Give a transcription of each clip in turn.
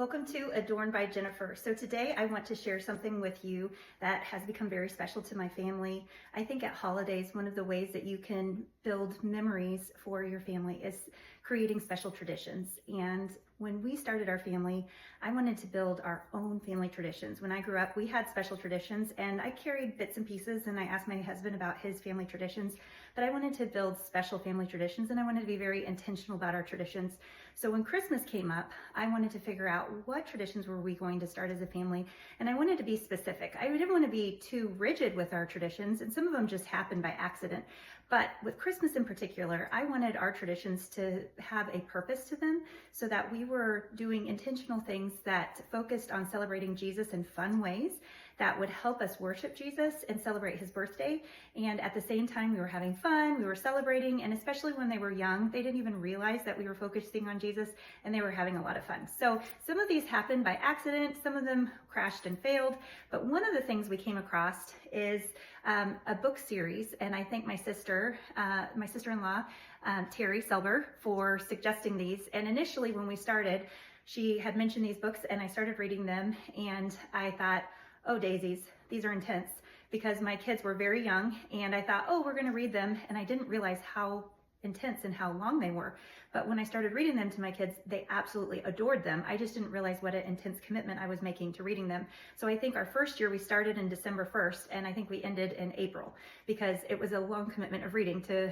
Welcome to Adorned by Jennifer. So today I want to share something with you that has become very special to my family. I think at holidays, one of the ways that you can build memories for your family is creating special traditions. And when we started our family, I wanted to build our own family traditions. When I grew up, we had special traditions and I carried bits and pieces, and I asked my husband about his family traditions, but I wanted to build special family traditions and I wanted to be very intentional about our traditions. So when Christmas came up, I wanted to figure out what traditions were we going to start as a family, and I wanted to be specific. I didn't want to be too rigid with our traditions, and some of them just happened by accident. But with Christmas in particular, I wanted our traditions to have a purpose to them so that we were doing intentional things that focused on celebrating Jesus in fun ways that would help us worship Jesus and celebrate his birthday. And at the same time, we were having fun, we were celebrating, and especially when they were young, they didn't even realize that we were focusing on Jesus and they were having a lot of fun. So some of these happened by accident, some of them crashed and failed, but one of the things we came across is a book series, and I thank my sister-in-law, Terry Selber, for suggesting these. And initially when we started, she had mentioned these books and I started reading them, and I thought, oh daisies, these are intense, because my kids were very young and I thought, oh, we're going to read them, and I didn't realize how intense and how long they were. But when I started reading them to my kids, they absolutely adored them. I just didn't realize what an intense commitment I was making to reading them. So I think our first year we started in December 1st, and I think we ended in April, because it was a long commitment of reading to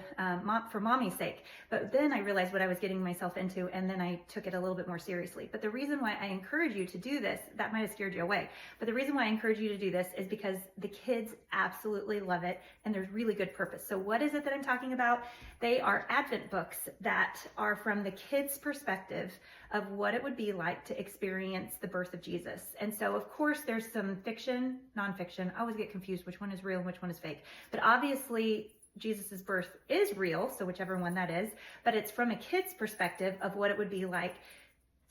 for mommy's sake. But then I realized what I was getting myself into, and then I took it a little bit more seriously. But the reason why I encourage you to do this, that might have scared you away, but the reason why I encourage you to do this is because the kids absolutely love it, and there's really good purpose. So what is it that I'm talking about? They are Advent books that are from the kids' perspective of what it would be like to experience the birth of Jesus. And so, of course, there's some fiction, nonfiction. I always get confused which one is real and which one is fake. But obviously, Jesus's birth is real, so whichever one that is. But it's from a kid's perspective of what it would be like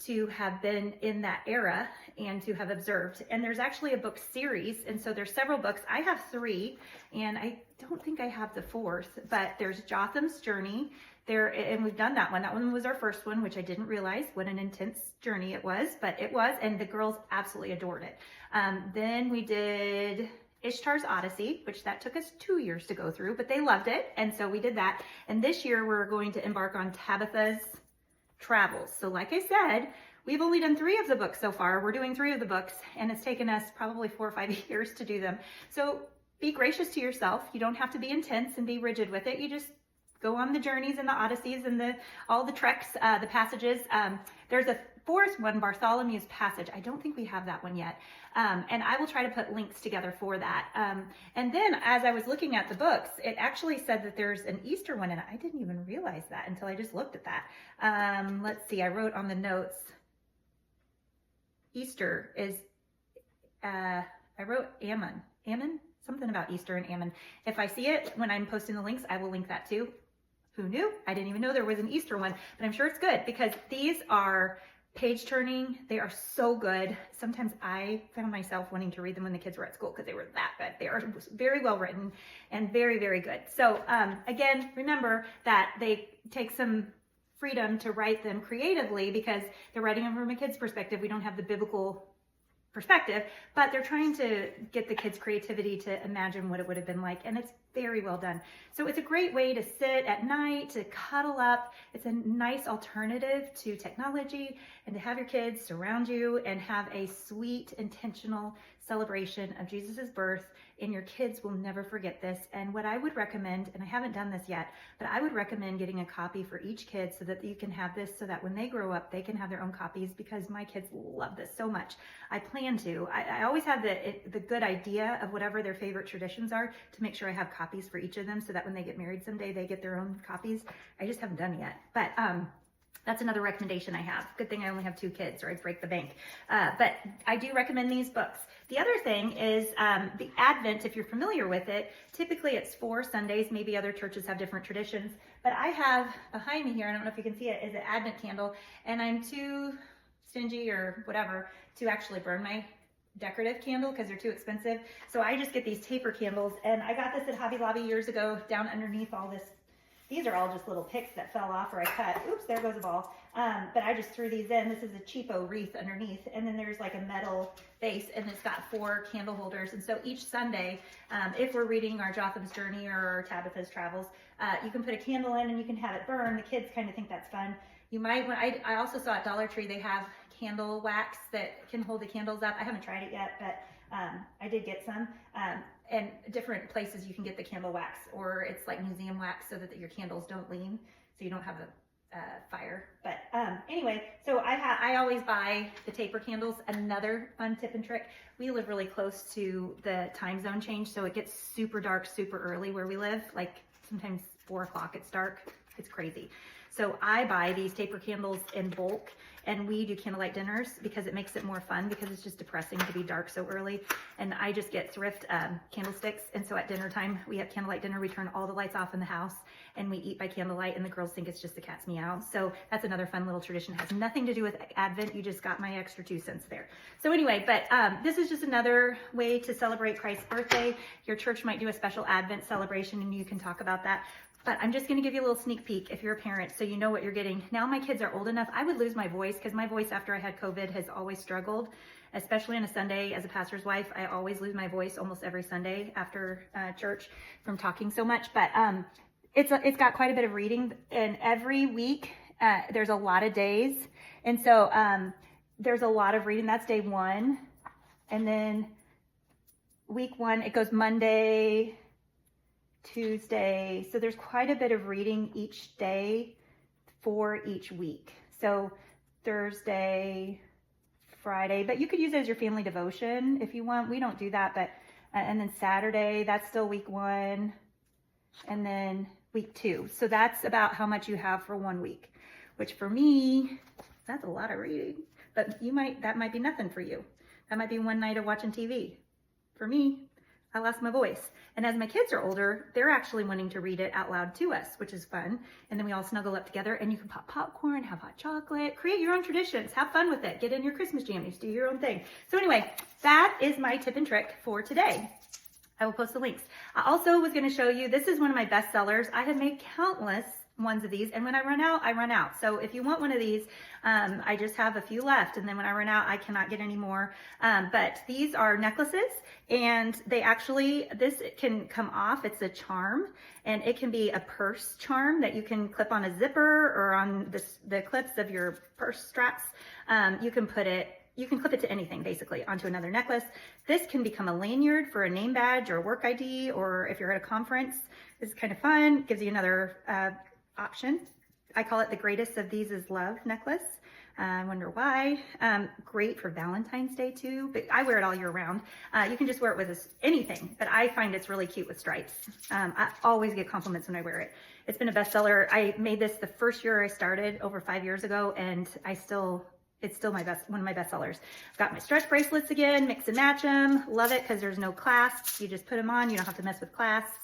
to have been in that era and to have observed. And there's actually a book series, and so there's several books. I have 3, and I don't think I have the 4th, but there's Jotham's Journey there, and we've done that one. That one was our first one, which I didn't realize what an intense journey it was, but it was, and the girls absolutely adored it. Then we did Ishtar's Odyssey, which that took us 2 years to go through, but they loved it, and so we did that. And this year we're going to embark on Tabitha's Travels. So like I said, we've only done 3 of the books so far. We're doing 3 of the books, and it's taken us probably 4 or 5 years to do them. So be gracious to yourself. You don't have to be intense and be rigid with it. You just go on the journeys and the odysseys and all the treks, the passages. There's a 4th one, Bartholomew's Passage. I don't think we have that one yet. And I will try to put links together for that. And then as I was looking at the books, it actually said that there's an Easter one, and I didn't even realize that until I just looked at that. Let's see, I wrote on the notes, Easter is, I wrote Ammon, something about Easter and Ammon. If I see it when I'm posting the links, I will link that too. Who knew? I didn't even know there was an Easter one, but I'm sure it's good, because these are page turning. They are so good. Sometimes I found myself wanting to read them when the kids were at school because they were that good. They are very well written and very, very good. So again, remember that they take some freedom to write them creatively because they're writing them from a kid's perspective. We don't have the biblical perspective, but they're trying to get the kids' creativity to imagine what it would have been like, and it's very well done. So it's a great way to sit at night, to cuddle up. It's a nice alternative to technology, and to have your kids surround you and have a sweet, intentional celebration of Jesus's birth, and your kids will never forget this. And what I would recommend, and I haven't done this yet, but I would recommend getting a copy for each kid so that you can have this, so that when they grow up, they can have their own copies, because my kids love this so much. I plan to. I always have the good idea of whatever their favorite traditions are, to make sure I have copies for each of them, so that when they get married someday, they get their own copies. I just haven't done it yet. But that's another recommendation I have. Good thing I only have 2 kids, or I'd break the bank. But I do recommend these books. The other thing is the Advent, if you're familiar with it, typically it's 4 Sundays. Maybe other churches have different traditions. But I have behind me here, I don't know if you can see it, is an Advent candle. And I'm too stingy or whatever to actually burn my decorative candle because they're too expensive. So I just get these taper candles. And I got this at Hobby Lobby years ago, down underneath all this These are all just little picks that fell off or I cut. Oops, there goes a ball. But I just threw these in. This is a cheapo wreath underneath. And then there's like a metal base and it's got 4 candle holders. And so each Sunday, if we're reading our Jotham's Journey or Tabitha's Travels, you can put a candle in and you can have it burn. The kids kind of think that's fun. You might, I also saw at Dollar Tree, they have candle wax that can hold the candles up. I haven't tried it yet, but I did get some. And different places you can get the candle wax, or it's like museum wax so that your candles don't lean, so you don't have a fire. But anyway, so I always buy the taper candles. Another fun tip and trick, we live really close to the time zone change, so it gets super dark super early where we live, like sometimes 4 o'clock it's dark. It's crazy. So I buy these taper candles in bulk, and we do candlelight dinners because it makes it more fun, because it's just depressing to be dark so early. And I just get thrift candlesticks. And so at dinner time, we have candlelight dinner. We turn all the lights off in the house and we eat by candlelight, and the girls think it's just the cat's meow. So that's another fun little tradition. It has nothing to do with Advent. You just got my extra 2 cents there. So anyway, but this is just another way to celebrate Christ's birthday. Your church might do a special Advent celebration and you can talk about that. But I'm just going to give you a little sneak peek if you're a parent, so you know what you're getting. Now my kids are old enough. I would lose my voice, because my voice after I had COVID has always struggled, especially on a Sunday as a pastor's wife. I always lose my voice almost every Sunday after church from talking so much. But it's got quite a bit of reading, and every week there's a lot of days. And so there's a lot of reading. That's day 1. And then week 1, it goes Monday, Tuesday. So there's quite a bit of reading each day for each week. So Thursday, Friday, but you could use it as your family devotion if you want. We don't do that, but and then Saturday, that's still week 1, and then week 2. So that's about how much you have for 1 week, which for me, that's a lot of reading. But that might be nothing for you. That might be one night of watching TV. For me, I lost my voice. And as my kids are older, they're actually wanting to read it out loud to us, which is fun. And then we all snuggle up together, and you can pop popcorn, have hot chocolate, create your own traditions, have fun with it, get in your Christmas jammies, do your own thing. So anyway, that is my tip and trick for today. I will post the links. I also was going to show you, this is one of my best sellers. I have made countless ones of these, and when I run out, I run out. So if you want one of these, I just have a few left, and then when I run out, I cannot get any more. But these are necklaces, and they actually, this can come off. It's a charm, and it can be a purse charm that you can clip on a zipper or on the clips of your purse straps. You can clip it to anything, basically, onto another necklace. This can become a lanyard for a name badge or a work ID, or if you're at a conference. This is kind of fun. Gives you another option. I call it the greatest of these is love necklace. I wonder why. Great for Valentine's Day too, but I wear it all year round. You can just wear it with anything, but I find it's really cute with stripes. I always get compliments when I wear it. It's been a bestseller. I made this the first year I started over 5 years ago, and it's still one of my best sellers. I've got my stretch bracelets again, mix and match them. Love it because there's no clasps. You just put them on. You don't have to mess with clasps.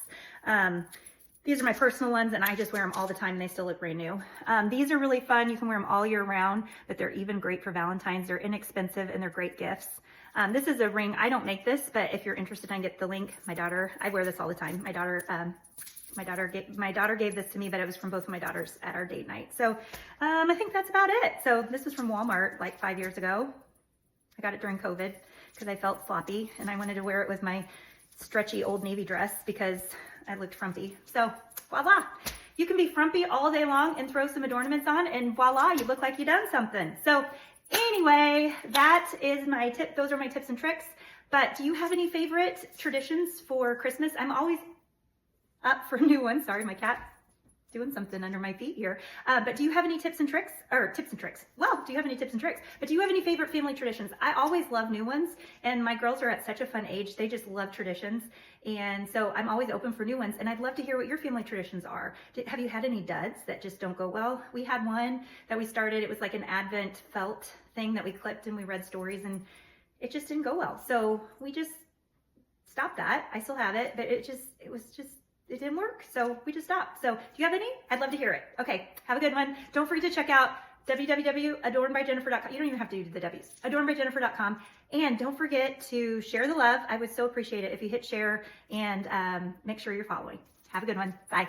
These are my personal ones, and I just wear them all the time, and they still look brand new. These are really fun. You can wear them all year round, but they're even great for Valentine's. They're inexpensive, and they're great gifts. This is a ring. I don't make this, but if you're interested, I can get the link. My daughter, I wear this all the time. My daughter gave this to me, but it was from both of my daughters at our date night. So I think that's about it. So this was from Walmart like 5 years ago. I got it during COVID because I felt sloppy, and I wanted to wear it with my stretchy Old Navy dress because I looked frumpy. So voila, you can be frumpy all day long and throw some adornments on, and voila, you look like you done something. So anyway, that is my tip. Those are my tips and tricks. But do you have any favorite traditions for Christmas? I'm always up for new ones. Sorry, my cat doing something under my feet here. But do you have any tips and tricks? Well, do you have any tips and tricks? But do you have any favorite family traditions? I always love new ones, and my girls are at such a fun age. They just love traditions. And so I'm always open for new ones, and I'd love to hear what your family traditions are. Have you had any duds that just don't go well? We had one that we started. It was like an Advent felt thing that we clipped, and we read stories, and it just didn't go well. So we just stopped that. I still have it, but it didn't work. So we just stopped. So do you have any? I'd love to hear it. Okay. Have a good one. Don't forget to check out www.adornedbyjennifer.com. You don't even have to do the W's. adornedbyjennifer.com. And don't forget to share the love. I would so appreciate it if you hit share and make sure you're following. Have a good one. Bye.